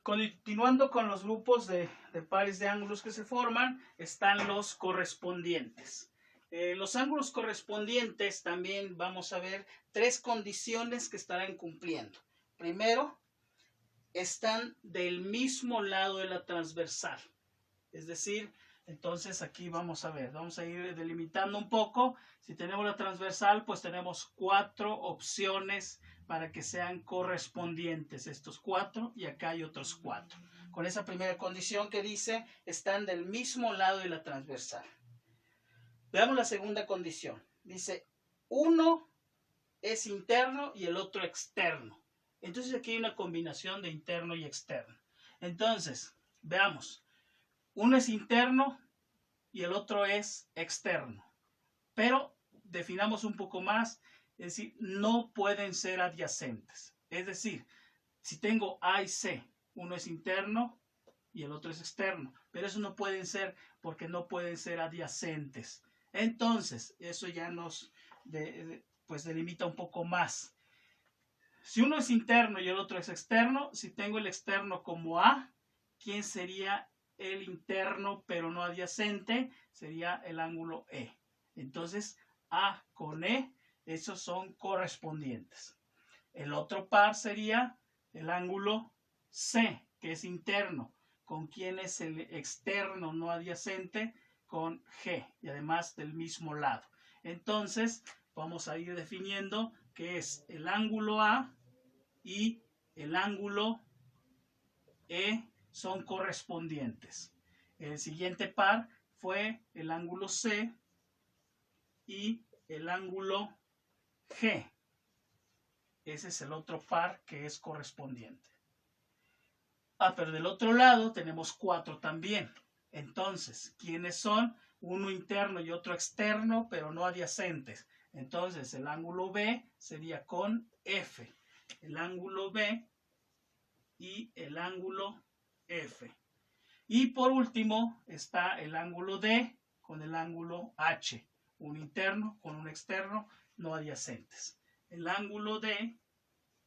Continuando con los grupos de pares de ángulos que se forman, están los correspondientes. Los ángulos correspondientes también vamos a ver tres condiciones que estarán cumpliendo. Primero, están del mismo lado de la transversal. Es decir, entonces aquí vamos a ver, vamos a ir delimitando un poco. Si tenemos la transversal, pues tenemos 4 opciones para que sean correspondientes, estos 4, y acá hay otros 4. Con esa primera condición que dice, están del mismo lado de la transversal. Veamos la segunda condición. Dice, uno es interno y el otro externo. Entonces aquí hay una combinación de interno y externo. Entonces, veamos. Uno es interno y el otro es externo. Pero definamos un poco más, es decir, no pueden ser adyacentes. Es decir, si tengo A y C, uno es interno y el otro es externo. Pero eso no pueden ser porque no pueden ser adyacentes. Entonces, eso ya nos pues delimita un poco más. Si uno es interno y el otro es externo, si tengo el externo como A, ¿quién sería el interno pero no adyacente? Sería el ángulo E. Entonces, A con E, esos son correspondientes. El otro par sería el ángulo C, que es interno. ¿Con quién es el externo no adyacente? Con G, y además del mismo lado. Entonces, vamos a ir definiendo que es el ángulo A y el ángulo E son correspondientes. El siguiente par fue el ángulo C y el ángulo G. Ese es el otro par que es correspondiente. Pero del otro lado tenemos 4 también. Entonces, ¿quiénes son? Uno interno y otro externo, pero no adyacentes. Entonces, el ángulo B sería con F. El ángulo B y el ángulo F. Y por último está el ángulo D con el ángulo H. Un interno con un externo no adyacentes. El ángulo D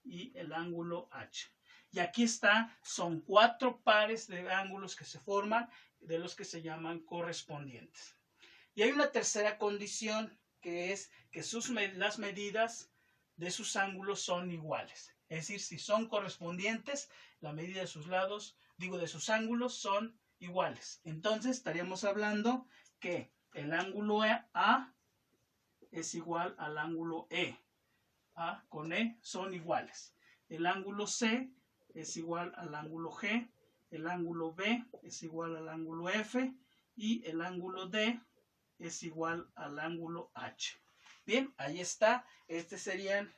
y el ángulo H. Y aquí está, son 4 pares de ángulos que se forman, de los que se llaman correspondientes. Y hay una tercera condición, que es que las medidas de sus ángulos son iguales. Es decir, si son correspondientes, la medida de sus lados, de sus ángulos son iguales. Entonces estaríamos hablando que el ángulo A es igual al ángulo E. A con E son iguales. El ángulo C es igual al ángulo G, el ángulo B es igual al ángulo F y el ángulo D es igual al ángulo H. Bien, ahí está. Estos serían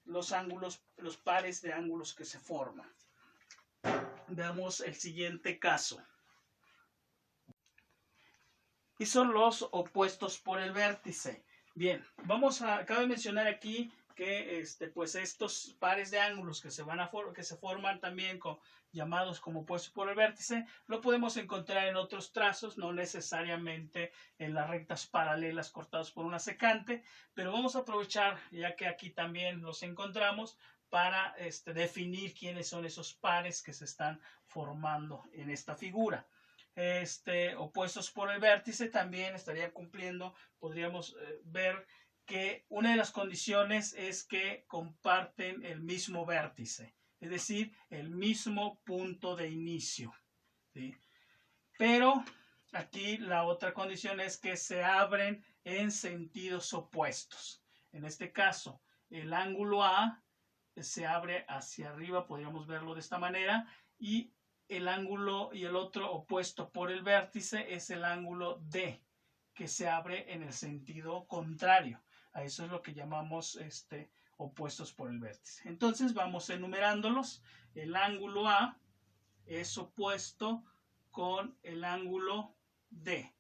los ángulos, los pares de ángulos que se forman. Veamos el siguiente caso. Y son los opuestos por el vértice. Bien, cabe mencionar aquí que pues estos pares de ángulos que se forman también llamados como opuestos por el vértice, lo podemos encontrar en otros trazos, no necesariamente en las rectas paralelas cortadas por una secante, pero vamos a aprovechar, ya que aquí también los encontramos, para definir quiénes son esos pares que se están formando en esta figura. Opuestos por el vértice también estaría cumpliendo, podríamos ver que una de las condiciones es que comparten el mismo vértice, es decir, el mismo punto de inicio, ¿sí? Pero aquí la otra condición es que se abren en sentidos opuestos. En este caso, el ángulo A se abre hacia arriba, podríamos verlo de esta manera, y el ángulo y el otro opuesto por el vértice es el ángulo D, que se abre en el sentido contrario. A eso es lo que llamamos opuestos por el vértice. Entonces vamos enumerándolos. El ángulo A es opuesto con el ángulo D.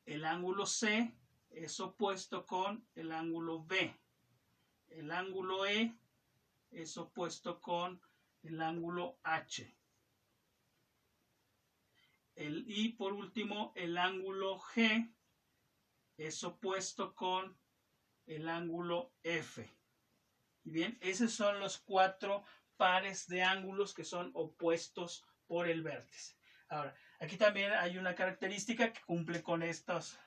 El ángulo C es opuesto con el ángulo B. El ángulo E es opuesto con el ángulo H. Y por último, el ángulo G es opuesto con el ángulo F. Y bien, esos son los 4 pares de ángulos que son opuestos por el vértice. Ahora, aquí también hay una característica que cumple con estos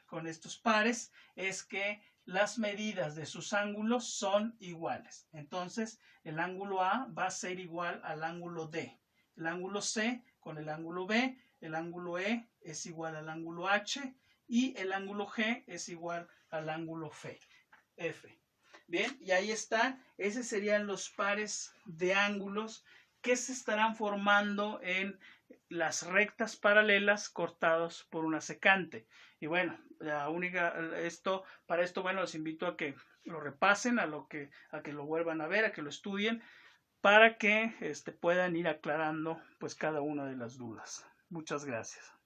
pares, es que las medidas de sus ángulos son iguales. Entonces, el ángulo A va a ser igual al ángulo D. El ángulo C con el ángulo B, el ángulo E es igual al ángulo H y el ángulo G es igual al ángulo F. Bien, y ahí está. Esos serían los pares de ángulos que se estarán formando en las rectas paralelas cortados por una secante. Y bueno, para esto, bueno, los invito a que lo repasen, a que lo vuelvan a ver, a que lo estudien, para que puedan ir aclarando pues cada una de las dudas. Muchas gracias.